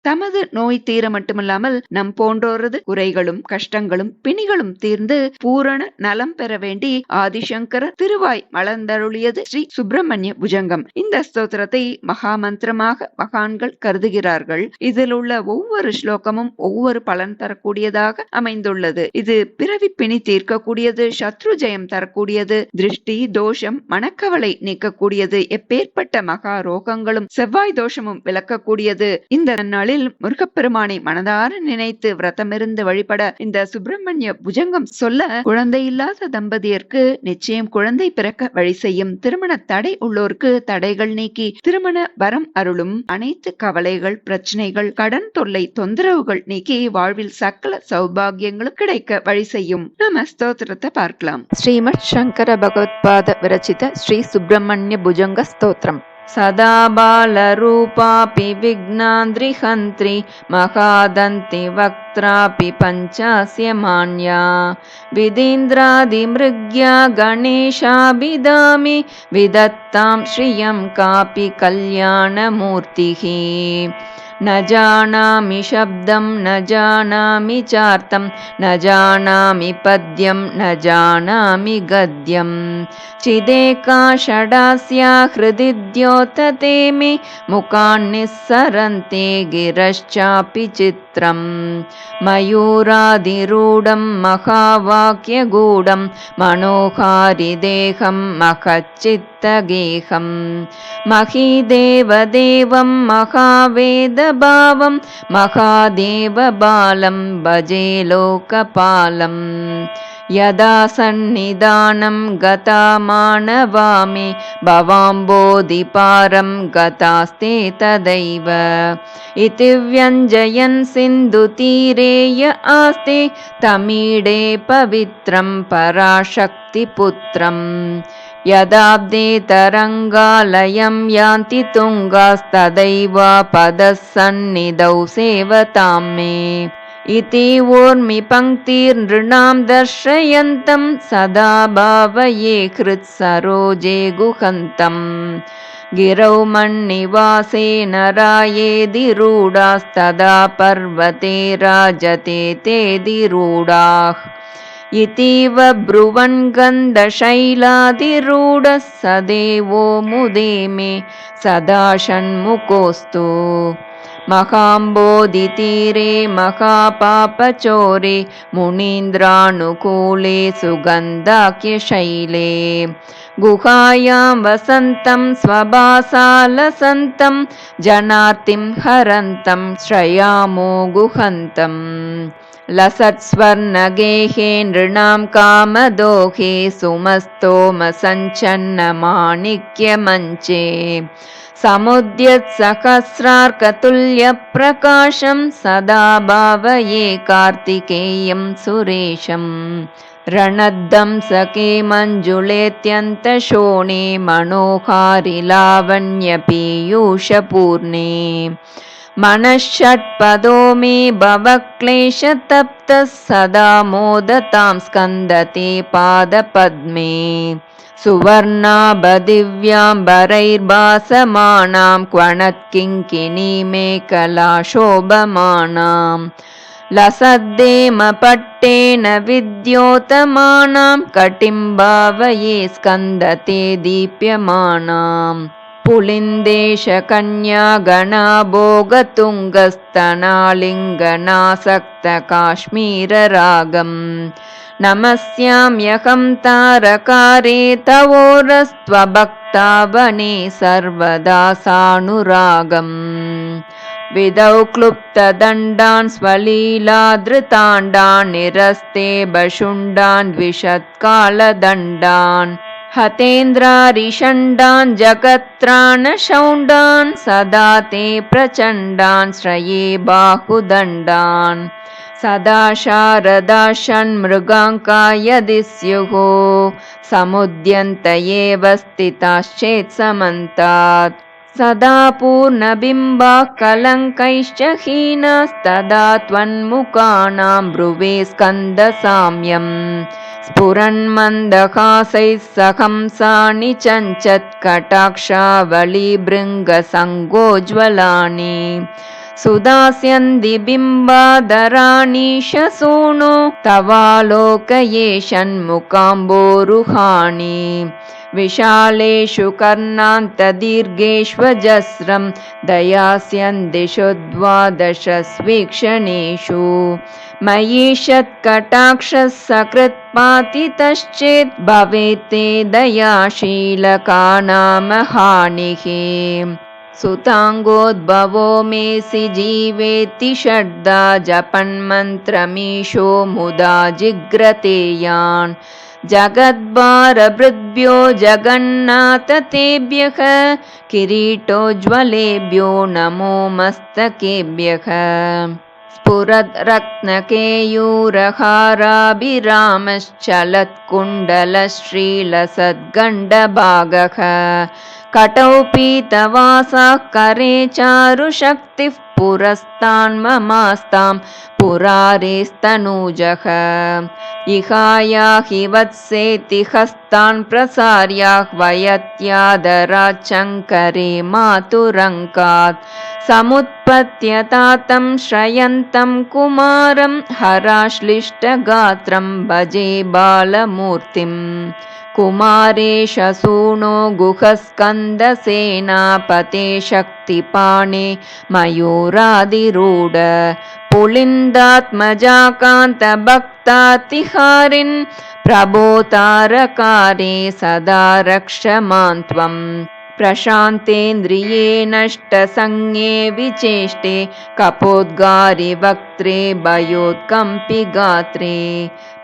தமது நோய் தீர மட்டுமல்லாமல் நம் போன்றோரது குறைகளும் கஷ்டங்களும் பிணிகளும் தீர்ந்து பூரண நலம் பெற வேண்டி ஆதிசங்கர திருவாய் மலர்ந்தருளியது ஸ்ரீ சுப்பிரமணிய புஜங்கம். இந்த ஸ்தோத்திரத்தை மகா மந்திரமாக மகான்கள் கருதுகிறார்கள். இதில் உள்ள ஒவ்வொரு ஸ்லோகமும் ஒவ்வொரு பலன் தரக்கூடியதாக அமைந்துள்ளது. இது பிறவி பிணி தீர்க்கக்கூடியது, சத்ரு ஜெயம் தரக்கூடியது, திருஷ்டி தோஷம் மனக்கவலை நீக்கக்கூடியது, எப்பேற்பட்ட மகா ரோகங்களும் செவ்வாய் தோஷமும் விளக்கக்கூடியது. இந்த நாளில் முருகப்பெருமானை மனதார நினைத்து விரதமிருந்து வழிபட இந்த சுப்பிரமணிய புஜங்கம் சொல்ல குழந்தை இல்லாத தம்பதியருக்கு நிச்சயம் குழந்தை பிறக்க வழி செய்யும். திருமண தடை உள்ளோருக்கு தடைகள் நீக்கி திருமண வரம் அருளும். அனைத்து கவலைகள் பிரச்சனைகள் கடன் தொல்லை தொந்தரவுகள் நீக்கி வாழ்வில் சகல சௌபாகியங்களும் கிடைக்க வழி செய்யும். நாம ஸ்தோத்திரத்தை பார்க்கலாம். ஸ்ரீமத் சங்கர பகவத்பாத விரச்சித ஸ்ரீ சுப்பிரமணிய புஜங்க ஸ்தோத்திரம். சதா பாலரூபாபி விக்னாந்திரிஹந்த்ரி மகாதந்தி வக்த்ராபி பஞ்சாஸ்ய மான்யா விதீந்திராதிமிருக்யா கணேஷாபிதாமி விதத்தாம் ஸ்ரீயம் காபி கல்யாணமூர்த்திஹி. न जानामि शब्दं न जानामि चार्थं न जानामि पद्यं न जानामि गद्यं चिदेका षडास्या हृदि द्योतते मे मुखान्निस्सरन्ते गिरश्चापि चित्रम् मयूरादिरूढं महावाक्यगूढं मनोहारिदेहं महच्चित्तगेहं महीदेवदेवं महावेदभावं महादेवबालं भजे लोकपालम् यदा सन्निधानं गता मानवामि भवाम्बोधिपारं गतास्ते तदैव इति व्यञ्जयन् सिन्धुतीरे य आस्ते तमीडे पवित्रं पराशक्तिपुत्रम् यदाब्दे तरङ्गालयं यान्ति तुङ्गास्तदैव पदः सन्निधौ सेवतां मे इति ऊर्मि पङ्क्तिर्नृणां दर्शयन्तं सदा भावये हृत्सरोजे गुहन्तम् गिरौ मन्निवासे नरायेधिरूढास्तदा पर्वते राजते तेधिरूढाः इतीव ब्रुवन् गन्धशैलाधिरूढः स देवो मुदे मे सदा षण्मुखोऽस्तु महाम्बोधितीरे महापापचोरे मुनीन्द्रानुकूले सुगन्धाख्यशैले गुहायां वसन्तं स्वभासालसन्तं जनार्तिं हरन्तं श्रयामो गुहन्तम् लसत्स्वर्णगेहे नृणां कामदोहे सुमस्तोमसञ्चन्नमाणिक्यमञ्चे समुद्यत्सहस्रार्कतुल्यप्रकाशं सदा भावये कार्तिकेयं सुरेशम् रणद्धंसके मञ्जुलेत्यन्तशोणे मनोहारि लावण्यपीयूषपूर्णे मनःषट्पदो मे भवक्लेशतप्तः सदा मोदतां स्कन्दते पादपद्मे सुवर्णाभदिव्याम्बरैर्भासमानां क्वणत्किङ्किणीमेकलाशोभमानां लसद्देमपट्टेन विद्योतमानां कटिं भावये स्कन्दते दीप्यमानाम् पुलिन्देशकन्यागणाभोगतुङ्गस्तनालिङ्गनासक्तकाश्मीररागम् नमस्याम्यहं तारकारे तवोरस्त्वभक्तावने सर्वदा सानुरागम् विदौ क्लुप्तदण्डान् स्वलीलाधृताण्डान् निरस्ते बशुण्डान् द्विषत्कालदण्डान् हतेन्द्रारिषण्डान् जगत्त्राणशौण्डान् सदा ते प्रचण्डान् श्रये बाहुदण्डान् सदा शारदा षण्मृगाङ्का यदि स्युः समुद्यन्त एव स्थिताश्चेत् समन्तात् सदा पूर्णबिम्बाः कलङ्कैश्च हीनास्तदा त्वन्मुखानां ब्रुवे स्कन्दसाम्यम् स्फुरन्मन्दहासैः सहंसानि चञ्चत्कटाक्षावलीभृङ्गसङ्गोज्ज्वलानि सुदास्यन्ति बिम्बादराणि शसूनो तवालोकये षण्मुखाम्बोरुहाणि विशालेषु कर्णान्तदीर्घेष्वजस्रं दयास्यन्दिषु द्वादशस्वीक्षणेषु मयीषत्कटाक्षः सकृत्पातितश्चेत् भवेत् ते दयाशीलकानामहानिः सुताङ्गोद्भवो मेऽसि जीवेति षड्धा जपन्मन्त्रमीशो मुदा जिघ्रते यान् जगद्भारभृद्भ्यो जगन्नाथ तेभ्यः किरीटोज्ज्वलेभ्यो नमो मस्तकेभ्यः स्फुरद्रत्नकेयूरहाराभिरामश्चलत्कुण्डलश्रीलसद्गण्डभागः कटौ पीतवासः करे चारुशक्तिः पुरस्तान्ममास्तां पुरारेस्तनूजः इहायाहि वत्सेति हस्तान् प्रसार्याह्वयत्यादराच्चङ्करे मातुरङ्कात् समुत्पत्यतातं श्रयन्तं कुमारं हराश्लिष्टगात्रं भजे बालमूर्तिम् कुमारेश सूनो गुहस्कन्दसेनापते शक्तिपाणे मयूरादिरूढ पुलिन्दात्मजाकान्तभक्तातिहारिन् प्रभोतारकारे सदा रक्ष मां त्वम् प्रशान्तेन्द्रिये नष्टसंज्ञे विचेष्टे कपोद्गारि वक्त्रे भयोत्कम्पि गात्रे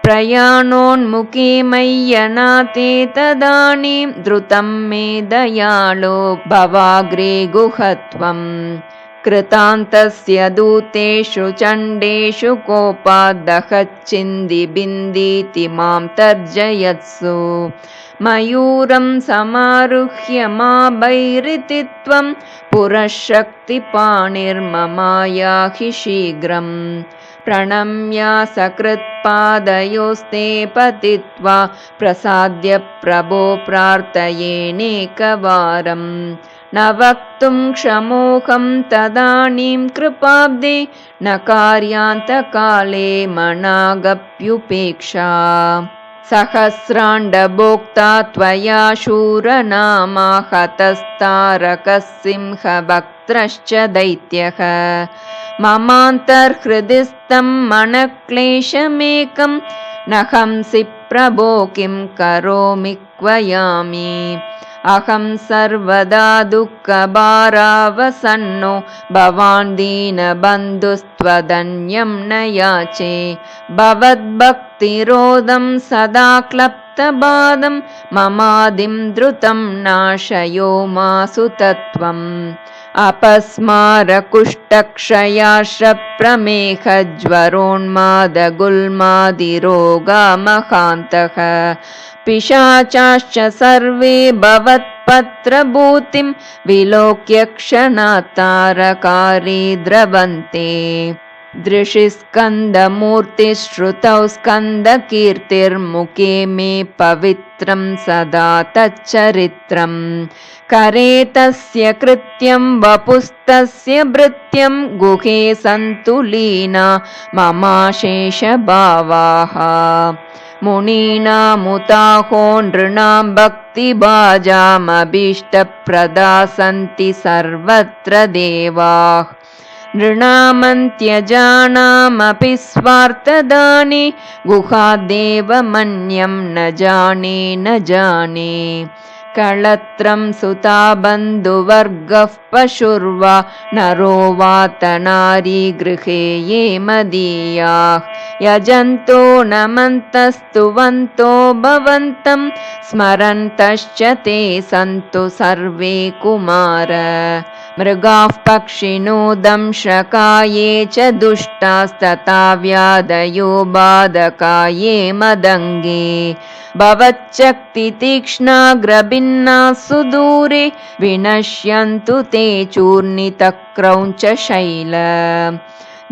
प्रयाणोन्मुखे मय्यनाथे तदानीं द्रुतं मे दयालो भवाग्रे गुहत्वम् कृतान्तस्य दूतेषु चण्डेषु कोपादहच्चिन्दिबिन्दीति मां तर्जयत्सु मयूरं समारुह्य माभैरिति त्वं पुरःशक्तिपाणिर्ममायाहि शीघ्रम् प्रणम्य सकृत्पादयोस्ते पतित्वा प्रसाद्य प्रभो प्रार्थयेनेकवारम् न वक्तुं क्षमोऽहं तदानीं कृपाब्दे न कार्यान्तकाले मनागप्युपेक्षा सहस्राण्डभोक्ता त्वया शूरनामा हतस्तारकः सिंहवक्त्रश्च दैत्यः ममान्तर्हृदिस्थं मनक्लेशमेकं न हंसि प्रभो किं करोमि क्वयामि अहं सर्वदा दुःखभारावसन्नो भवान् दीनबन्धुस्त्वदन्यं न याचे भवद्भक्तिरोधं सदा क्लप्तबादं ममादिं द्रुतं नाशयो मासु तत्त्वम् अपस्मारकुष्ठक्षयाश्रप्रमेहज्वरोन्मादगुल्मादिरोगामहान्तः पिशाचाश्च सर्वे भवत्पत्रभूतिं विलोक्य क्षणात्तारकारे द्रवन्ते दृशिस्कन्दमूर्तिश्रुतौ स्कन्दकीर्तिर्मुखे मे पवित्रं सदा तच्चरित्रम् करे तस्य कृत्यं वपुस्तस्य भृत्यं गुहे सन्तु लीना ममाशेषभावाः मुनीनामुताहो नृणां भक्तिभाजामभीष्टप्रदा सन्ति सर्वत्र देवाः नृणामन्त्यजानामपि स्वार्थदाने गुहादेव मन्यं न जाने न जाने कळत्रं सुता बन्धुवर्गः पशुर्वा नरो वात नारी गृहे ये मदीयाः यजन्तो नमन्तस्तुवन्तो भवन्तं स्मरन्तश्च ते सन्तु सर्वे कुमार मृगाः पक्षिणो दंशकाये च दुष्टास्तथा व्याधयो बाधकाये मदङ्गे भवच्चक्तितीक्ष्णाग्रभिन्नाः सुदूरे विनश्यन्तु ते चूर्णितक्रौञ्च शैल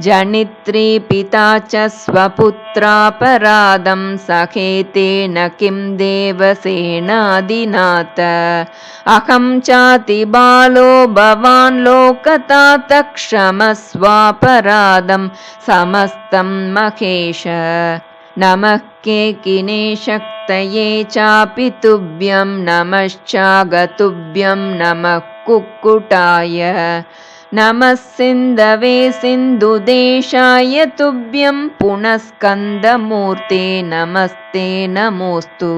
जनित्री पिता च स्वपुत्रापराधं सखेतेन किं देवसेनादिनाथ अहं चाति बालो भवान् लोकतातः क्षमस्वापराधं समस्तं महेश नमः केकिने शक्तये चापि तुभ्यं नमश्चागतुभ्यं नमः कुक्कुटाय नमः सिन्धवे सिन्धुदेशाय तुभ्यं पुनस्कन्दमूर्ते नमस्ते नमोऽस्तु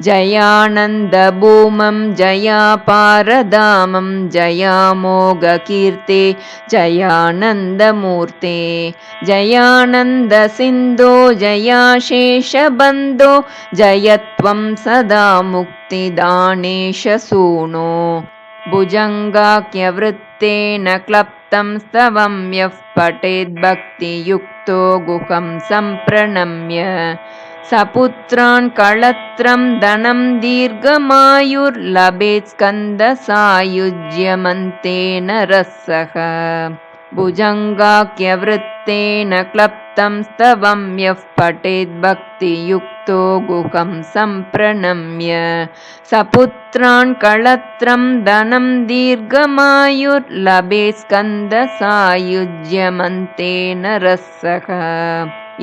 जयानन्दभूमं जयापारधामं जयामोघकीर्ते जयानन्दमूर्ते जयानन्दसिन्धो जयाशेषबन्धो जयत्वं सदा मुक्तिदानेश सूनो भुजङ्गाख्यवृत्तेन क्लप्तं स्तवं यः पठेद्भक्तियुक्तो गुहं सम्प्रणम्य सपुत्रान् कळत्रं धनं दीर्घमायुर्लभेत् स्कन्दसायुज्यमन्तेन रसः भुजङ्गाख्यवृत्तेन क्लप्तं स्तवं यः पठेद्भक्तियुक्तो गुहं सम्प्रणम्य सपुत्रान् कळत्रं धनं दीर्घमायुर्लभेत् स्कन्दसायुज्यमन्तेन रसः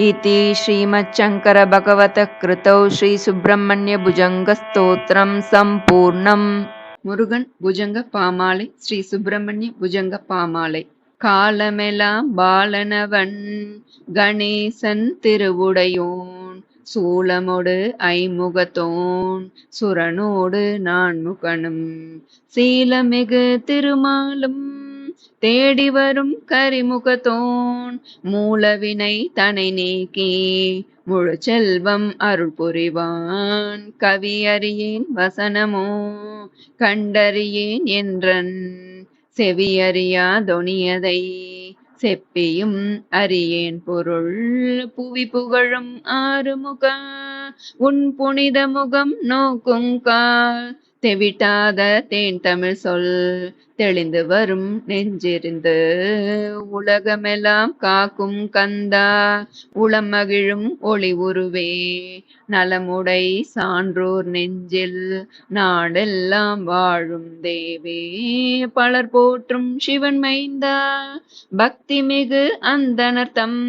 इति श्रीमच्छङ्करभगवतः कृतौ श्रीसुब्रह्मण्यभुजङ्गस्तोत्रं सम्पूर्णम्. முருகன் புஜங்க பாமாலை ஸ்ரீ சுப்பிரமணிய புஜங்க பாமாலை. காலமெல்லாம் பாலனவன் கணேசன் திருவுடையோன் சூலமோடு ஐமுகத்தோன் சுரனோடு நான்முகனும் சீலமிகு திருமாலும் தேடி வரும் கரிமுகத்தோன் மூலவினை தனை நீக்கி முழு செல்வம் அருள் புரிவான். கவியறியேன் வசனமோ கண்டறியேன் என்றன் செவியறியா தொனியதை செப்பியும் அறியேன் பொருள். புவி புகழும் ஆறுமுக உன் புனித முகம் நோக்குங்கால் தெவிட்டாத தேன் தமிழ் சொல் தெளிந்து வரும் நெஞ்சிருந்து உலகமெல்லாம் காக்கும் கந்தா உளம் மகிழும் ஒளி உருவே நலமுடை சான்றோர் நெஞ்சில் நாடெல்லாம் வாழும் தேவே பலர் போற்றும் சிவன் மைந்தா பக்தி மிகு அந்தனர்த்தம்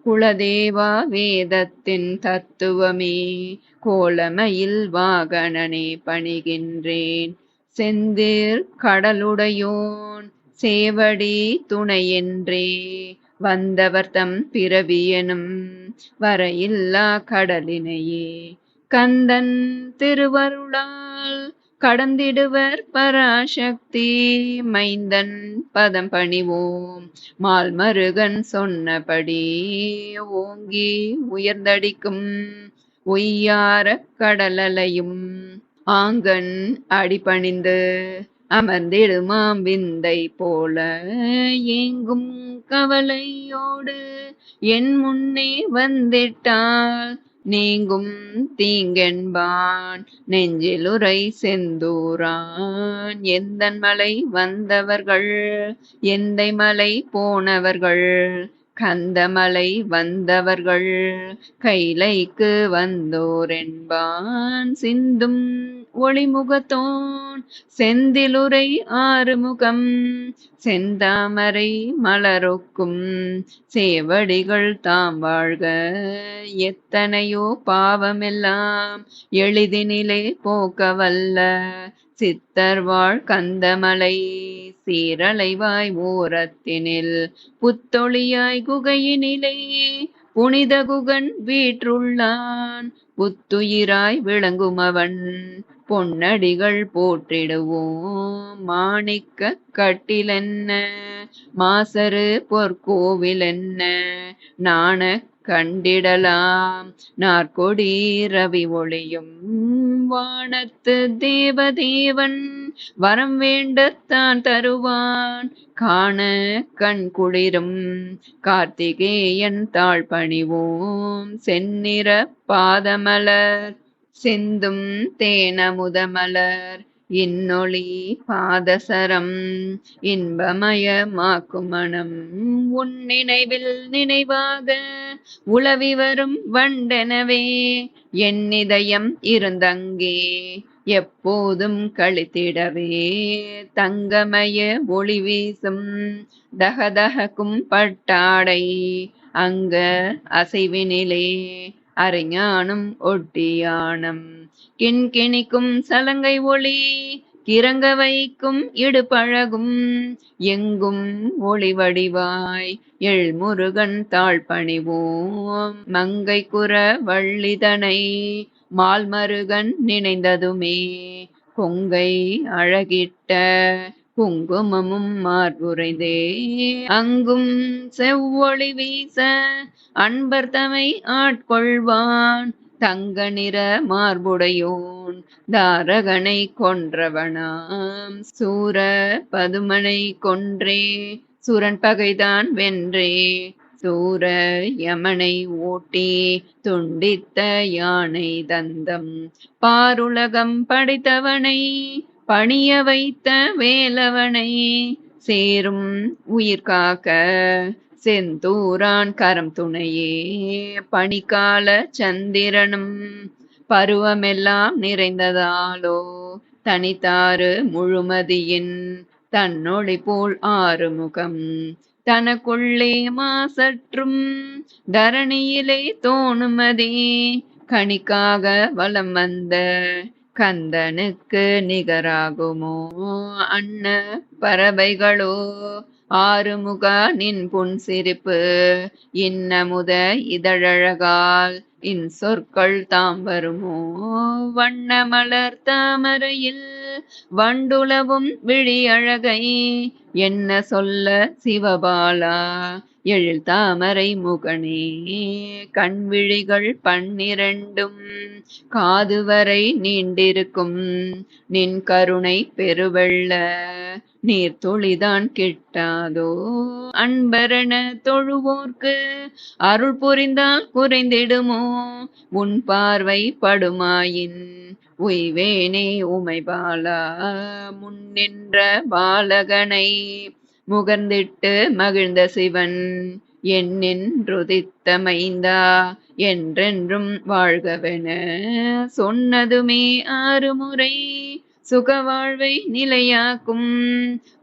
குலதேவா வேதத்தின் தத்துவமே கோலமயில் வாகனனே பணிகின்றேன். செந்திர் கடலுடையோன் சேவடி துணையென்றே வந்தவர் தம் பிறவியனும் வரையில்லா கடலினையே கந்தன் திருவருளால் கடந்திடுவர் பராசக்தி மைந்தன் பதம் பணிவோம். மால்மருகன் சொன்னபடி ஓங்கி உயர்ந்தடிக்கும் ஒய்யார கடலலையும் ஆங்கன் அடிபணிந்து அமர்ந்திடுமாம் விந்தை போல ஏங்கும் கவலையோடு என் முன்னே வந்திட்டால் நீங்கும் தீங்கென்பான் நெஞ்சிலுரை செந்தூரான். எந்தன் மலை வந்தவர்கள் எந்தை மலை போனவர்கள் கந்தமலை வந்தவர்கள் கைலைக்கு வந்தோரென்பான். சிந்தும் ஒளிமுகத்தோன் செந்திலுரை ஆறுமுகம் செந்தாமரை மலரொக்கும் சேவடிகள் தாம் வாழ்க. எத்தனையோ பாவமெல்லாம் எளிதினிலே போக்கவல்ல சித்தர்வாழ் கந்தமலை சீரலைவாய் ஓரத்தினில் புத்தொளியாய் குகையினிலே புனித குகன் வீற்றுள்ளான். புத்துயிராய் விளங்குமவன் பொன்னடிகள் போற்றிடுவோம். மாணிக்க கட்டிலென்ன மாசரு பொற்கோவிலென்ன நாண கண்டிடலாம் நாற்கொடி ரவி ஒளியும். வானத்து தேவதேவன் வரம் வேண்டத்தான் தருவான் காண கண் குளிரும் கார்த்திகேயன் தாழ் பணிவோம். செந்நிற பாதமலர் செந்தும் தேனமுதமலர் இன்னொளி பாதசரம் இன்பமயமாக்கும் மனம் உன் நினைவில் நினைவாக உளவி வரும் வண்டெனவே என் இதயம் இருந்தங்கே எப்போதும் கழித்திடவே தங்கமய ஒளி வீசும் தகதகக்கும் பட்டாடை அங்க அசைவினிலே அரைஞானும் ஒட்டியானம் கிண்கிணிக்கும் சலங்கை ஒளி கிறங்க வைக்கும் இடுபழகும் எங்கும் ஒளி வடிவாய் எழ்முருகன் தாழ்பணிவோம் மங்கை குற வள்ளிதனை மால்மருகன் நினைந்ததுமே கொங்கை அழகிட்ட குங்குமமும் மார்புரைந்தே அங்கும் செவ்வொளி வீச அன்பர் தமை ஆட்கொள்வான் தங்க நிற மார்புடையோன் தாரகனை கொன்றவனாம் சூர பதுமனை கொன்றே சுரன் பகைதான் வென்றே சூர யமனை ஓட்டி துண்டித்த யானை தந்தம் பாருலகம் படைத்தவனை பணிய வைத்த வேலவனை சேரும் உயிர் காக்க செந்தூரான் கரம் துணையே பனிக்கால சந்திரனும் பருவமெல்லாம் நிறைந்ததாலோ தனித்தாறு முழுமதியின் தன்னொளி போல் ஆறுமுகம் தனக்குள்ளே மாசற்றும் தரணியிலே தோணுமதே கணிக்காக வலம் வந்த கந்தனுக்கு நிகராகுமோ அன்ன பறவைகளோ ஆறுமுக நின் புன் சிரிப்பு இன்னமுத இதழழகால் இன் சொற்கள் தாம் வருமோ வண்ண மலர் தாமரையில் வண்டுலவும் விழி அழகை என்ன சொல்ல சிவபாலா எழில் தாமரை முகனே கண்விழிகள் 12 காதுவரை நீண்டிருக்கும் நின் கருணை பெருவெள்ள நீர் துளிதான் கிட்டாதோ அன்பரென தொழுவோர்க்கு அருள் புரிந்தால் குறைந்திடுமோ உன் பார்வை படுமாயின் உய்வேனே உமை பாலா முன்னின்ற பாலகனை முகர்ந்திட்டு மகிழ்ந்த சிவன் என்னென்றுதித்த மைந்தா என்றென்றும் வாழ்கவென சொன்னதுமே 6 முறை சுகவாழ்வை நிலையாக்கும்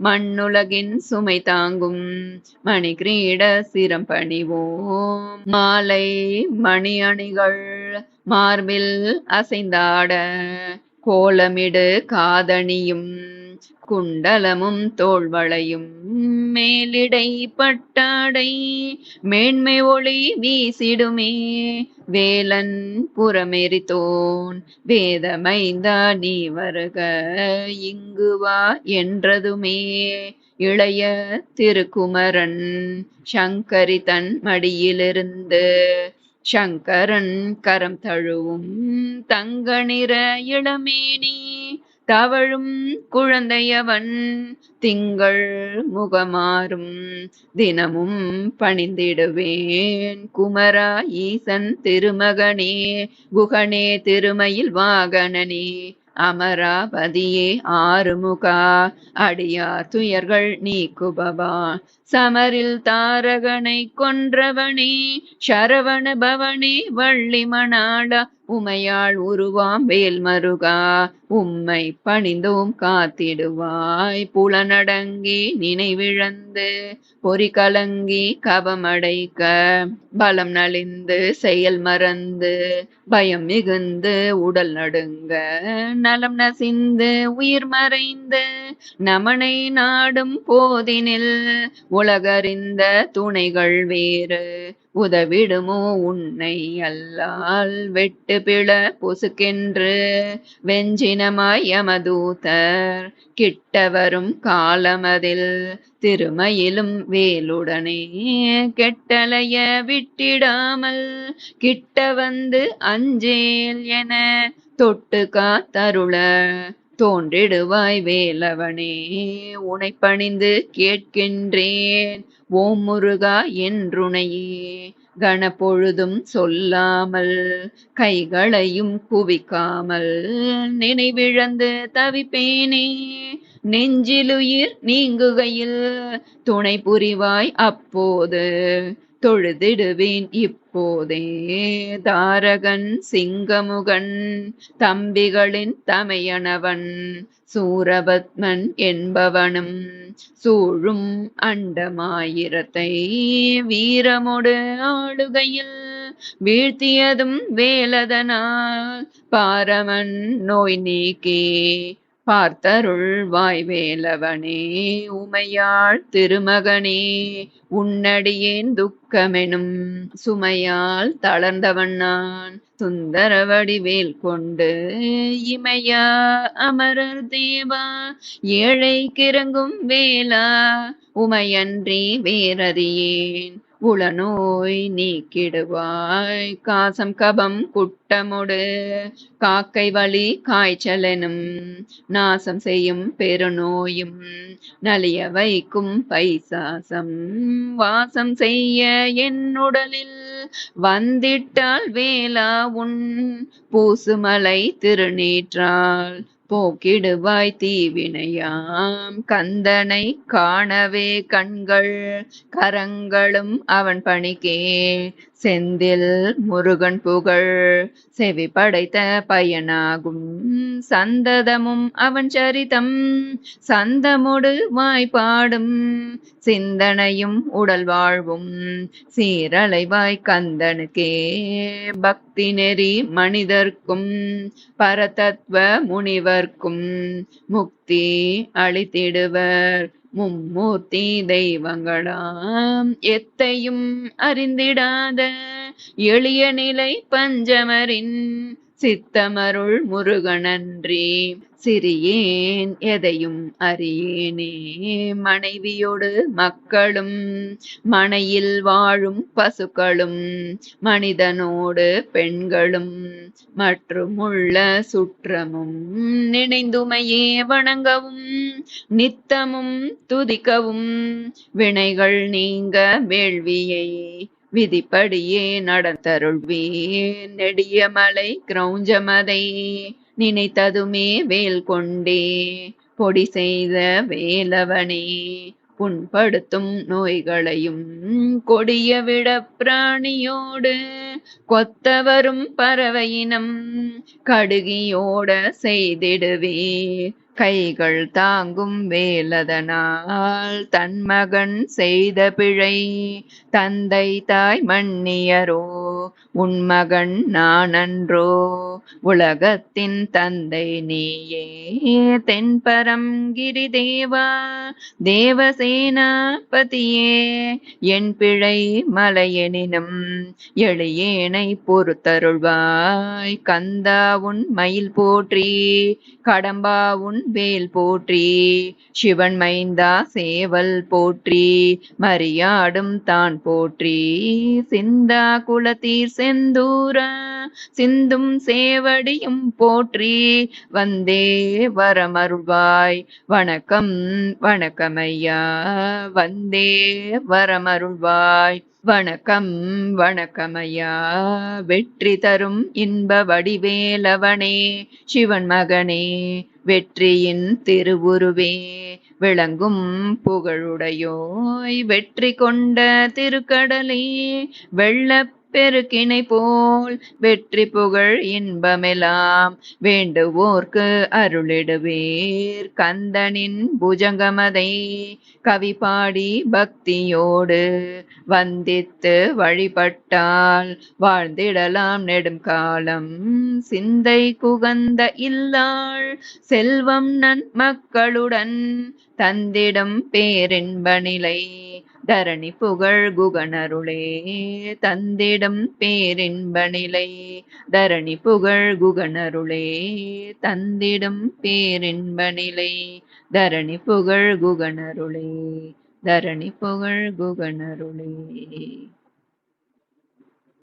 மண்ணுலகின் சுமை தாங்கும் மணி கிரீட சிரம் பணிவோம் மாலை மணி அணிகள் மார்பில் அசைந்தாட கோலமிடு காதணியும் குண்டலமும் தோள்வளையும் மேலிடை பட்டாடை மேன்மை ஒளி வீசிடுமே வேலன் புறமெரித்தோன் வேதமைந்தா நீ வருக இங்கு வா என்றதுமே இளைய திருக்குமரன் சங்கரி தன் மடியிலிருந்து சங்கரன் கரம் தழுவும் தங்க நிற இளமேனி தவழும் குழந்தையவன் திங்கள் முகமாறும் தினமும் பணிந்திடுவேன் குமரா ஈசன் திருமகனே குகனே திருமயில் வாகனனே அமராவதியே ஆறுமுகா அடியார் துயர்கள் நீக்குபவா சமரில் தாரகனை கொன்றவனே சரவண பவனே வள்ளி மணாளா உமையாள் உருவாம் வேல்மருகா உம்மை பணிந்தோம் காத்திடுவாய் புலனடங்கி நினைவிழந்து பொறி கலங்கி கவமடைக்க பலம் நலிந்து செயல் மறந்து பயம் மிகுந்து உடல் நடுங்க நலம் நசிந்து உயிர் மறைந்து நமனை நாடும் போதினில் உலகறிந்த துணைகள் வேறு உதவிடுமோ உன்னை அல்லால் வெட்டு பிள பொசுக்கென்று வெஞ்சினமாய் யமதூதர் கிட்ட வரும் காலமதில் திருமயிலும் வேலுடனே கெட்டலைய விட்டிடாமல் கிட்ட வந்து அஞ்சேல் என தொட்டு காத்தருள தோன்றிடுவாய் வேலவனே உனை பணிந்து கேட்கின்றேன் ஓம் முருகா என்றுணையே கணப்பொழுதும் சொல்லாமல் கைகளையும் குவிக்காமல் நினைவிழந்து தவிப்பேனே. நெஞ்சிலுயிர் நீங்குகையில் துணை புரிவாய் அப்போது தொழுதிடுவேன் இப்போதே. தாரகன் சிங்கமுகன் தம்பிகளின் தமையனவன் சூரபத்மன் என்பவனும் சூழும் அண்டமாயிரத்தை வீரமொடு ஆளுகையில் வீழ்த்தியதும் வேலதனால் பாரமன் நோய் நீக்கே. பார்த்தருள் வாய்வேலவனே உமையாள் திருமகனே உன்னடியேன் துக்கமெனும் சுமையால் தளர்ந்தவன் நான் சுந்தர வடிவேல் கொண்டு இமையா அமரர் தேவா ஏழை கிறங்கும் வேளா உமையன்றி வேறறியேன் உளநோய் நீக்கிடுவாய். காசம் கபம் குட்டமொடு காக்கை வலி காய்ச்சலெனும் நாசம் செய்யும் பெருநோயும் நலிய வைக்கும் பைசாசம் வாசம் செய்ய என் உடலில் வந்திட்டால் வேளா உன் பூசுமலை திருநீற்றால் போக்கிடுவாய் தீவினையாம். கந்தனை காணவே கண்கள் கரங்களும் அவன் பணிக்கே செந்தில் முருகன் புகழ் செவி படைத்த பயனாகும். சந்ததமும் அவன் சரிதம் சந்தமுடு வாய்ப்பாடும் சிந்தனையும் உடல் வாழ்வும் சீரலைவாய் கந்தனுக்கே. பக்தி நெறி மனிதர்க்கும் பரதத்துவ முனிவர்க்கும் முக்தி அளித்திடுவர் மும்மூர்த்தி தெய்வங்களாம். எத்தையும் அறிந்திடாத எளிய நிலை பஞ்சமரின் சித்தமருள் முருகனன்றி சிறியேன் எதையும் அறியேனே. மனைவியோடு மக்களும் மனையில் வாழும் பசுக்களும் மனிதனோடு பெண்களும் மற்றுமுள்ள சுற்றமும் நினைந்துமையே வணங்கவும் நித்தமும் துதிக்கவும் வினைகள் நீங்க வேள்வியை விதிப்படியே நடத்தருள்வேன். நெடிய மலை கிரௌஞ்சமதை நினைத்ததுமே வேல் கொண்டே பொடி செய்த வேலவனே புண்படுத்தும் நோய்களையும் கொடிய விட பிராணியோடு கொத்தவரும் பறவையினம் கடுகியோட செய்திடுவே. கைகள் தாங்கும் வேலதனால் தன்மகன் செய்த பிழை தந்தை தாய் மன்னியரோ உன்மகன் நானன்றோ உலகத்தின் தந்தை நீயே. தென்பரம் கிரிதேவா தேவசேனாபதியே என் பிழை மலையெனினும் எளியேனை பொறுத்தருள்வாய். கந்தா உன் மயில் போற்றி கடம்பா உன் வேல் போற்றி சிவன் மைந்தா சேவல் போற்றி மரியாடும் தான் போற்றி. சிந்தா குலத்தீர் செந்தூரா சிந்தும் சேவடியும் போற்றி வந்தே வரமருள்வாய். வணக்கம் வணக்கமையா வந்தே வரமருள்வாய். வணக்கம் வணக்கமையா வெற்றி தரும் இன்ப வடிவேலவனே சிவன் மகனே வெற்றியின் திருவுருவே விளங்கும் புகழுடையோய். வெற்றி கொண்ட திருக்கடலே வெள்ளப் பெருக்கினை போல் வெற்றி புகழ் இன்பமெல்லாம் வேண்டுவோர்க்கு அருளிடுவேர். கந்தனின் புஜங்கமதை கவி பாடி பக்தியோடு வந்தித்து வழிபட்டால் வாழ்ந்திடலாம் நெடும் காலம். சிந்தை குகந்த இல்லாள் செல்வம் நன் மக்களுடன் தந்திடம் பேரின்ப நிலை தரணி புகழ் குகனருளே. தந்திடம் பேரின்ப நிலை தரணி புகழ் குகனருளே. தந்திடம் பேரின்ப நிலை தரணி புகழ் குகனருளே. தரணி புகழ் குகனருளே.